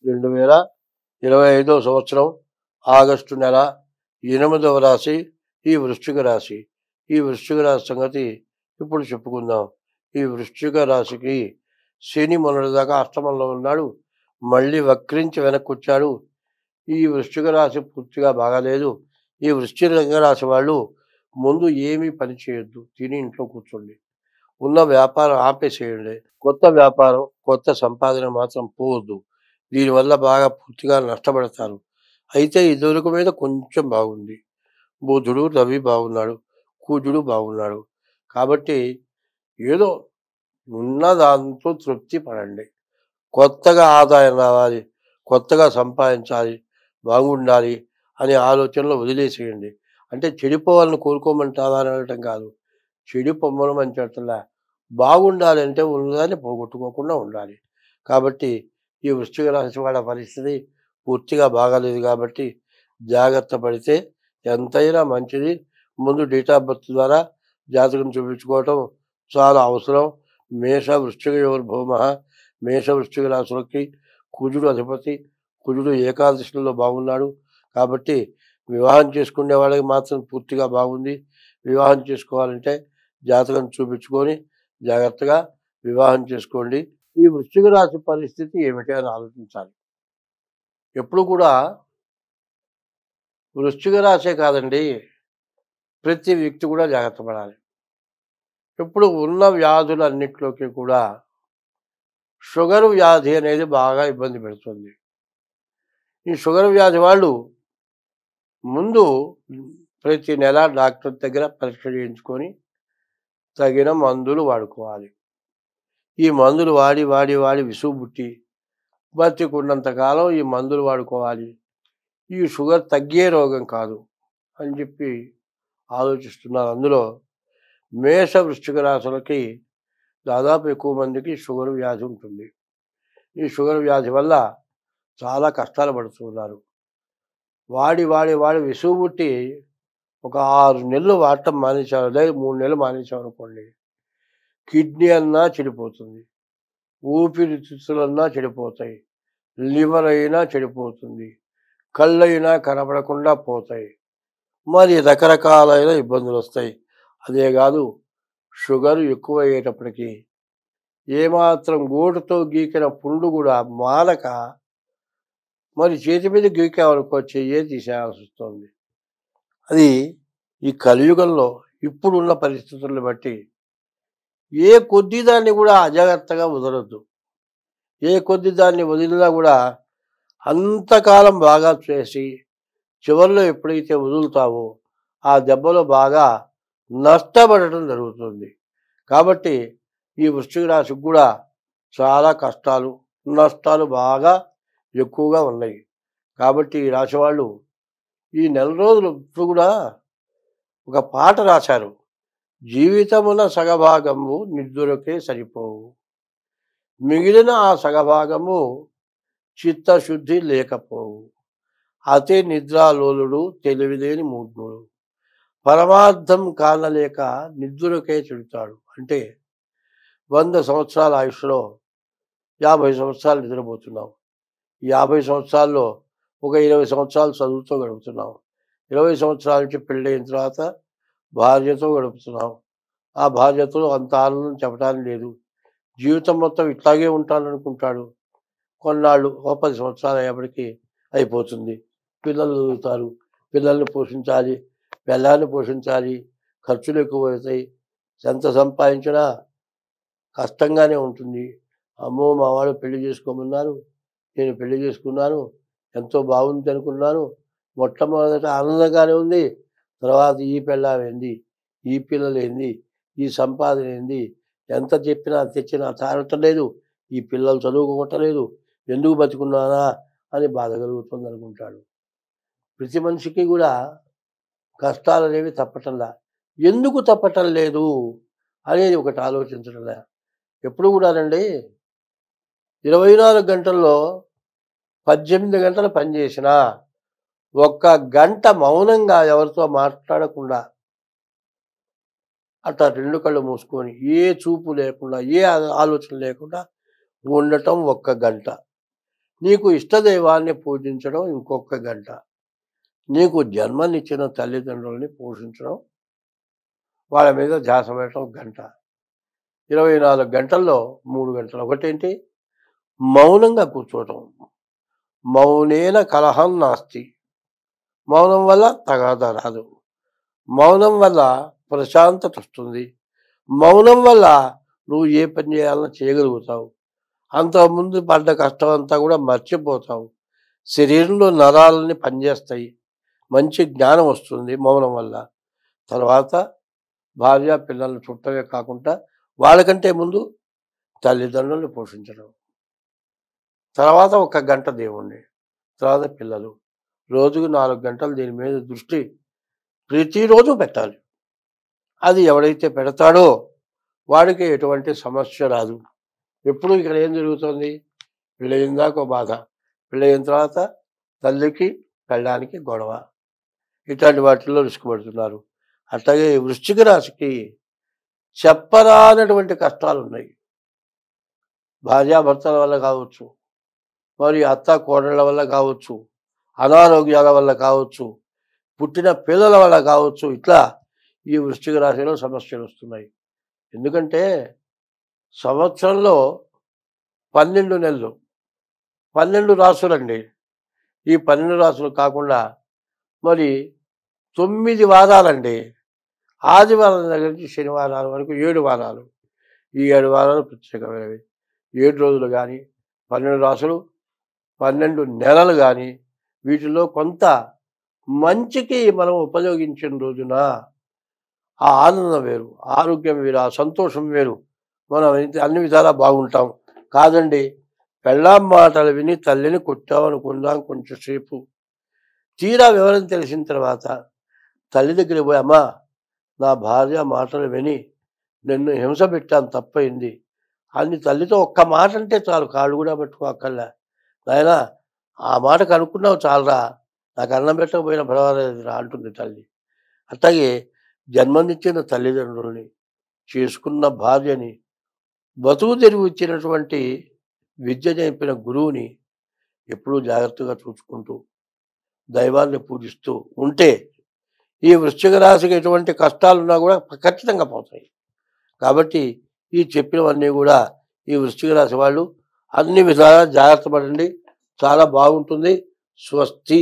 2025 సంవత్సరం ఆగస్టు నెల 8వ రాశి ఈ వృశ్చిక రాశి. ఈ వృశ్చిక రాశి సంగతి ఇప్పుడు చెప్పుకుందాం. ఈ వృశ్చిక రాశికి శని మొన్నటిదాకా అష్టమంలో ఉన్నాడు, మళ్ళీ వక్రించి వెనక్కి వచ్చాడు. ఈ వృశ్చిక రాశి పూర్తిగా బాగాలేదు. ఈ వృశ్చిక రాశి వాళ్ళు ముందు ఏమీ పని చేయొద్దు, తిని ఇంట్లో కూర్చోండి. ఉన్న వ్యాపారం ఆపేసేయండి. కొత్త వ్యాపారం, కొత్త సంపాదన మాత్రం పోవద్దు. దీనివల్ల బాగా పూర్తిగా నష్టపడతారు. అయితే ఇదివరకు మీద కొంచెం బాగుంది. బుధుడు, రవి బాగున్నాడు, కుజుడు బాగున్నాడు. కాబట్టి ఏదో ఉన్న దాంతో తృప్తి పడండి. కొత్తగా ఆదాయం రావాలి, కొత్తగా సంపాదించాలి, బాగుండాలి అనే ఆలోచనలో వదిలేసేయండి. అంటే చెడిపోవాలని కోరుకోమంటావా అని అనటం కాదు, చెడిపోమ్మడం అని చెప్పట్లా. బాగుండాలి అంటే ఉన్నదాన్ని పోగొట్టుకోకుండా ఉండాలి. కాబట్టి ఈ వృశ్చిక రాశి వాళ్ళ పరిస్థితి పూర్తిగా బాగాలేదు. కాబట్టి జాగ్రత్త పడితే ఎంతైనా మంచిది. ముందు డేట్ ఆఫ్ బర్త్ ద్వారా జాతకం చూపించుకోవటం చాలా అవసరం. మేష వృశ్చిక యోర్భౌమ, మేష వృశ్చిక రాశులకి కుజుడు అధిపతి. కుజుడు ఏకాదశిలో బాగున్నాడు. కాబట్టి వివాహం చేసుకునే వాళ్ళకి మాత్రం పూర్తిగా బాగుంది. వివాహం చేసుకోవాలంటే జాతకం చూపించుకొని జాగ్రత్తగా వివాహం చేసుకోండి. ఈ వృశ్చిక రాశి పరిస్థితి ఏమిటి అని ఆలోచించాలి. ఎప్పుడు కూడా వృశ్చిక రాశే కాదండి, ప్రతి వ్యక్తి కూడా జాగ్రత్త పడాలి. ఇప్పుడు ఉన్న వ్యాధులన్నిటిలోకి కూడా షుగర్ వ్యాధి అనేది బాగా ఇబ్బంది పెడుతుంది. ఈ షుగర్ వ్యాధి వాళ్ళు ముందు ప్రతి నెల డాక్టర్ దగ్గర పరీక్ష చేయించుకొని తగిన మందులు వాడుకోవాలి. ఈ మందులు వాడి వాడి వాడి విసుగు పుట్టి బతికున్నంతకాలం ఈ మందులు వాడుకోవాలి. ఈ షుగర్ తగ్గే రోగం కాదు అని చెప్పి ఆలోచిస్తున్నారు. అందులో మేష వృశ్చిక రాశులకి దాదాపు ఎక్కువ మందికి షుగర్ వ్యాధి ఉంటుంది. ఈ షుగర్ వ్యాధి వల్ల చాలా కష్టాలు పడుతున్నారు. వాడి వాడి వాడి విసుగు పుట్టి ఒక 6 నెలలు వాడటం మానేశారు, లేదా 3 నెలలు మానేశాం అనుకోండి, కిడ్నీ అన్నా చెడిపోతుంది, ఊపిరితిత్తులన్నా చెడిపోతాయి, లివర్ అయినా చెడిపోతుంది, కళ్ళైనా కనపడకుండా పోతాయి. మరి రకరకాలైన ఇబ్బందులు వస్తాయి. అదే కాదు, షుగర్ ఎక్కువ అయ్యేటప్పటికీ ఏమాత్రం గోటుతో గీకిన పుండు కూడా మానక మరి చేతి మీద గీకామనుకో చెయ్యే తీసేయాల్సి వస్తుంది. అది ఈ కలియుగంలో ఇప్పుడున్న పరిస్థితులను బట్టి ఏ కొద్ది దాన్ని కూడా అజాగ్రత్తగా వదలొద్దు. ఏ కొద్ది దాన్ని వదిలినా కూడా అంతకాలం బాగా చేసి చివరిలో ఎప్పుడైతే వదులుతావో ఆ దెబ్బలో బాగా నష్టపడటం జరుగుతుంది. కాబట్టి ఈ వృశ్చిక రాశికి కూడా చాలా కష్టాలు, నష్టాలు బాగా ఎక్కువగా ఉన్నాయి. కాబట్టి ఈ రాశి వాళ్ళు ఈ నెల రోజులు ఇప్పుడు కూడా ఒక పాట రాశారు. జీవితమున సగభాగము నిద్దురకే సరిపోవు, మిగిలిన ఆ సగభాగము చిత్తశుద్ధి లేకపోవు, అతి నిద్రాలోలుడు తెలివిలేని మూఢుడు, పరమార్థం కానలేక నిద్దురకే చెడుతాడు. అంటే 100 సంవత్సరాల ఆయుష్లో 50 సంవత్సరాలు నిద్రపోతున్నాం. 50 సంవత్సరాల్లో ఒక 20 సంవత్సరాలు చదువుతో గడుపుతున్నాం. 20 సంవత్సరాల నుంచి పెళ్ళైన తర్వాత భార్యతో గడుపుతున్నాం. ఆ భార్యతో అంత ఆనందం చెప్పడానికి లేదు. జీవితం మొత్తం ఇట్లాగే ఉంటాననుకుంటాడు. కొన్నాళ్ళు 10 సంవత్సరాలు అయ్యేప్పటికీ అయిపోతుంది. పిల్లలు చదువుతారు, పిల్లల్ని పోషించాలి, పిల్లల్ని పోషించాలి, ఖర్చులు ఎక్కువ అవుతాయి. ఎంత సంపాదించినా కష్టంగానే ఉంటుంది. అమ్మో మా వాళ్ళు పెళ్లి చేసుకోమన్నారు, నేను పెళ్లి చేసుకున్నాను, ఎంతో బాగుంది అనుకున్నాను, మొట్టమొదట ఆనందంగానే ఉంది, తర్వాత ఈ పెళ్ళాం ఏంది, ఈ పిల్లలు ఏంది, ఈ సంపాదన ఏంది, ఎంత చెప్పినా తెచ్చినా చాలటలేదు, ఈ పిల్లలు చదువుకోవట్లేదు, ఎందుకు బతుకున్నానా అని బాధ కలుగుతుంది అనుకుంటాడు. ప్రతి మనిషికి కూడా కష్టాలు అనేవి తప్పటంలా. ఎందుకు తప్పటం లేదు అనేది ఒకటి ఆలోచించడంలా. ఎప్పుడు కూడానండి 24 గంటల్లో 18 గంటలు పనిచేసినా ఒక్క గంట మౌనంగా ఎవరితో మాట్లాడకుండా అట్లా 2 కళ్ళు మూసుకొని ఏ చూపు లేకుండా, ఏ ఆలోచన లేకుండా ఉండటం ఒక్క గంట. నీకు ఇష్టదైవాన్ని పూజించడం ఇంకొక గంట, నీకు జన్మనిచ్చిన తల్లిదండ్రుల్ని పోషించడం, వాళ్ళ మీద ధ్యాస పెట్టడం గంట. 24 గంటల్లో 3 గంటలు. ఒకటేంటి? మౌనంగా కూర్చోవటం. మౌనేన కలహం నాస్తి. మౌనం వల్ల తగాదా రాదు. మౌనం వల్ల ప్రశాంతత వస్తుంది. మౌనం వల్ల నువ్వు ఏ పని చేయాలన్నా చేయగలుగుతావు. అంతకుముందు పడ్డ కష్టం అంతా కూడా మర్చిపోతావు. శరీరంలో నరాలన్నీ పనిచేస్తాయి. మంచి జ్ఞానం వస్తుంది మౌనం వల్ల. తర్వాత భార్య పిల్లల్ని చుట్టమే కాకుండా వాళ్ళకంటే ముందు తల్లిదండ్రుల్ని పోషించడం, తర్వాత 1 గంట దేవుణ్ణి, తర్వాత పిల్లలు. రోజుకు 4 గంటలు దీని మీద దృష్టి ప్రతిరోజు పెట్టాలి. అది ఎవడైతే పెడతాడో వాడికి ఎటువంటి సమస్య రాదు. ఎప్పుడు ఇక్కడ ఏం జరుగుతుంది? పెళ్ళయిన దాకా ఒక బాధ, పెళ్ళయిన తర్వాత తల్లికి పెళ్ళానికి గొడవ, ఇట్లాంటి వాటిల్లో ఇసుకుపడుతున్నారు. అట్లాగే వృశ్చిక రాశికి చెప్పరానటువంటి కష్టాలు ఉన్నాయి. భార్యాభర్తల వల్ల కావచ్చు, మరి అత్త కోడళ్ళ వల్ల కావచ్చు, అనారోగ్యాల వల్ల కావచ్చు, పుట్టిన పిల్లల వల్ల కావచ్చు. ఇట్లా ఈ వృశ్చిక రాశిలో సమస్యలు వస్తున్నాయి. ఎందుకంటే సంవత్సరంలో 12 నెలలు, 12 రాసులండి. ఈ 12 రాసులు కాకుండా మరి 9 వారాలండి. ఆదివారం దగ్గర నుంచి శనివారాల వరకు 7 వారాలు. ఈ 7 వారాలు ప్రత్యేకమైనవి. 7 రోజులు కానీ, 12 రాసులు, 12 నెలలు కానీ, వీటిలో కొంత మంచికి మనం ఉపయోగించిన రోజున ఆ ఆనందం వేరు, ఆరోగ్యం వేరు, ఆ సంతోషం వేరు. మనం అన్ని విధాలా బాగుంటాం. కాదండి, పెళ్ళాం మాటలు విని తల్లిని కొట్టామనుకుందాం కొంచెంసేపు. తీరా వివరం తెలిసిన తర్వాత తల్లి దగ్గరికి పోయి, అమ్మా నా భార్య మాటలు విని నిన్ను హింస పెట్టాను, తప్పయింది అని తల్లితో ఒక్క మాట అంటే చాలు. కాళ్ళు కూడా పట్టుకోక్కర్లే. నాయనా ఆ మాట కనుక్కున్నావు చాలరా, నాకు అన్నం పెట్టకపోయినా పర్వాలేదురా అంటుంది తల్లి. అట్లాగే జన్మనిచ్చిన తల్లిదండ్రుల్ని, చేసుకున్న భార్యని, బతుకు తెరువు ఇచ్చినటువంటి విద్య నేర్పిన గురువుని ఎప్పుడూ జాగ్రత్తగా చూసుకుంటూ దైవాన్ని పూజిస్తూ ఉంటే ఈ వృశ్చిక రాశికి ఎటువంటి కష్టాలున్నా కూడా ఖచ్చితంగా పోతాయి. కాబట్టి ఈ చెప్పినవన్నీ కూడా ఈ వృశ్చిక రాశి వాళ్ళు అన్ని విధాలా జాగ్రత్త పడండి. చాలా బాగుంటుంది. స్వస్తి.